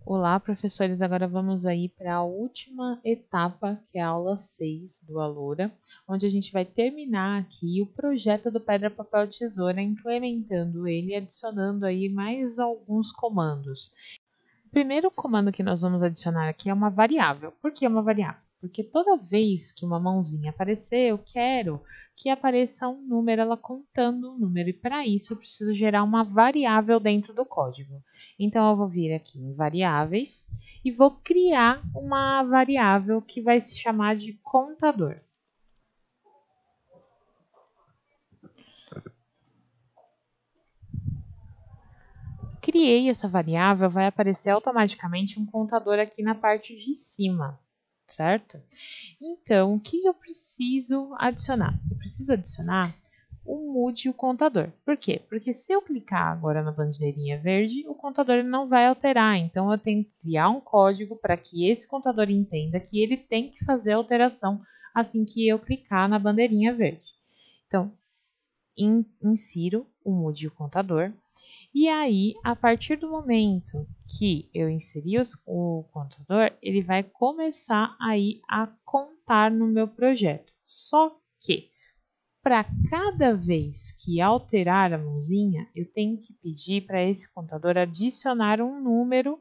Olá, professores. Agora vamos aí para a última etapa, que é a aula 6 do Alura, onde a gente vai terminar aqui o projeto do Pedra, Papel, Tesoura, implementando ele e adicionando aí mais alguns comandos. O primeiro comando que nós vamos adicionar aqui é uma variável. Por que uma variável? Porque toda vez que uma mãozinha aparecer, eu quero que apareça um número, ela contando um número. E para isso eu preciso gerar uma variável dentro do código. Então eu vou vir aqui em variáveis e vou criar uma variável que vai se chamar de contador. Criei essa variável, vai aparecer automaticamente um contador aqui na parte de cima, certo? Então, o que eu preciso adicionar? Eu preciso adicionar o mude o contador. Por quê? Porque se eu clicar agora na bandeirinha verde, o contador não vai alterar. Então, eu tenho que criar um código para que esse contador entenda que ele tem que fazer a alteração assim que eu clicar na bandeirinha verde. Então, insiro o mude o contador. E aí, a partir do momento que eu inserir o contador, ele vai começar aí a contar no meu projeto. Só que, para cada vez que alterar a mãozinha, eu tenho que pedir para esse contador adicionar um número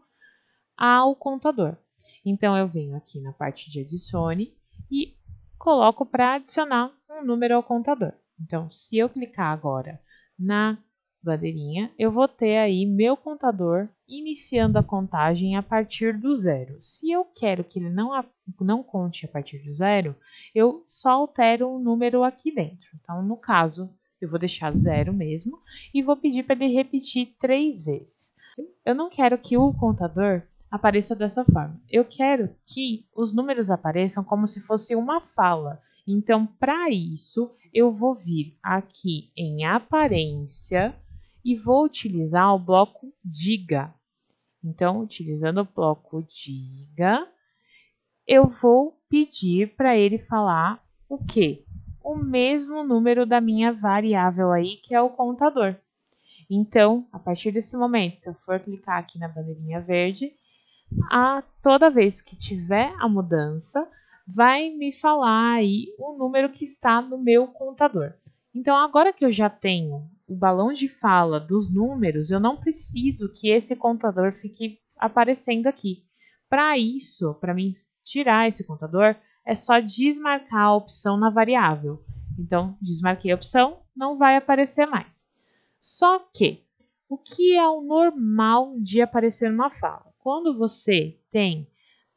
ao contador. Então, eu venho aqui na parte de adicione e coloco para adicionar um número ao contador. Então, se eu clicar agora na bandeirinha, eu vou ter aí meu contador iniciando a contagem a partir do zero. Se eu quero que ele não conte a partir do zero, eu só altero o número aqui dentro. Então, no caso, eu vou deixar zero mesmo e vou pedir para ele repetir 3 vezes. Eu não quero que o contador apareça dessa forma. Eu quero que os números apareçam como se fosse uma fala. Então, para isso, eu vou vir aqui em aparência e vou utilizar o bloco diga. Então, utilizando o bloco diga, eu vou pedir para ele falar o quê? O mesmo número da minha variável aí, que é o contador. Então, a partir desse momento, se eu for clicar aqui na bandeirinha verde, toda vez que tiver a mudança, vai me falar aí o número que está no meu contador. Então, agora que eu já tenho o balão de fala dos números, eu não preciso que esse contador fique aparecendo aqui. Para isso, para mim tirar esse contador, é só desmarcar a opção na variável. Então, desmarquei a opção, não vai aparecer mais. Só que, o que é o normal de aparecer numa fala? Quando você tem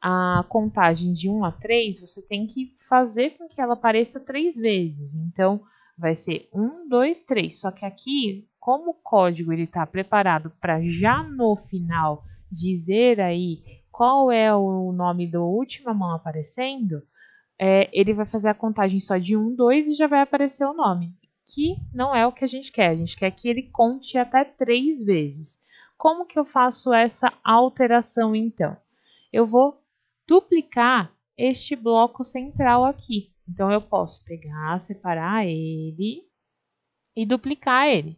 a contagem de 1 a 3, você tem que fazer com que ela apareça 3 vezes. Então, vai ser 1, 2, 3. Só que aqui, como o código está preparado para já no final dizer aí qual é o nome da última mão aparecendo, ele vai fazer a contagem só de 1, 2 e já vai aparecer o nome. Que não é o que a gente quer. A gente quer que ele conte até 3 vezes. Como que eu faço essa alteração, então? Eu vou duplicar este bloco central aqui. Então, eu posso pegar, separar ele e duplicar ele.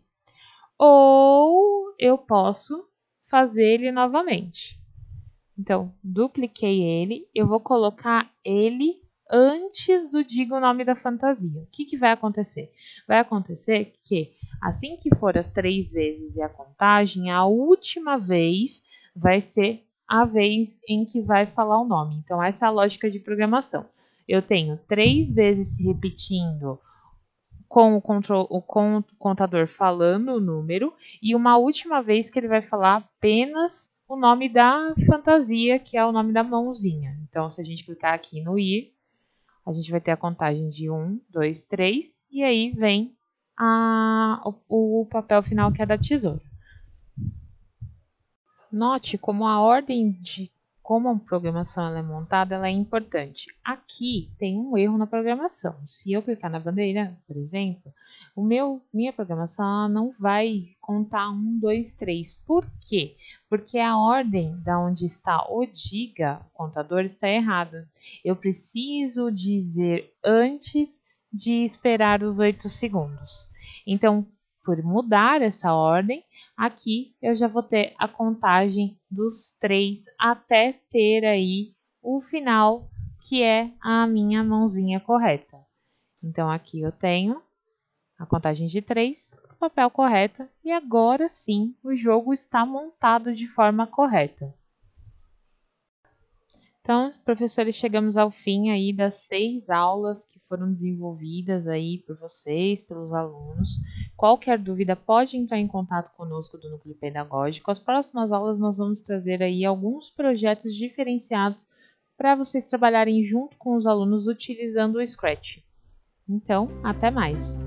Ou eu posso fazer ele novamente. Então, dupliquei ele, eu vou colocar ele antes do diga o nome da fantasia. O que vai acontecer? Vai acontecer que, assim que for as 3 vezes e a contagem, a última vez vai ser a vez em que vai falar o nome. Então, essa é a lógica de programação. Eu tenho 3 vezes se repetindo com o contador falando o número e uma última vez que ele vai falar apenas o nome da fantasia, que é o nome da mãozinha. Então, se a gente clicar aqui no ir, a gente vai ter a contagem de 1, 2, 3 e aí vem o papel final, que é da tesoura. Note como a ordem de como a programação ela é montada, ela é importante. Aqui tem um erro na programação. Se eu clicar na bandeira, por exemplo, minha programação ela não vai contar 1, 2, 3. Por quê? Porque a ordem da onde está o diga, o contador, está errada. Eu preciso dizer antes de esperar os 8 segundos. Então, por mudar essa ordem, aqui eu já vou ter a contagem dos 3 até ter aí o final, que é a minha mãozinha correta. Então, aqui eu tenho a contagem de 3, o papel correto, e agora sim o jogo está montado de forma correta. Então, professores, chegamos ao fim aí das 6 aulas que foram desenvolvidas aí por vocês, pelos alunos. Qualquer dúvida pode entrar em contato conosco do Núcleo Pedagógico. As próximas aulas nós vamos trazer aí alguns projetos diferenciados para vocês trabalharem junto com os alunos utilizando o Scratch. Então, até mais!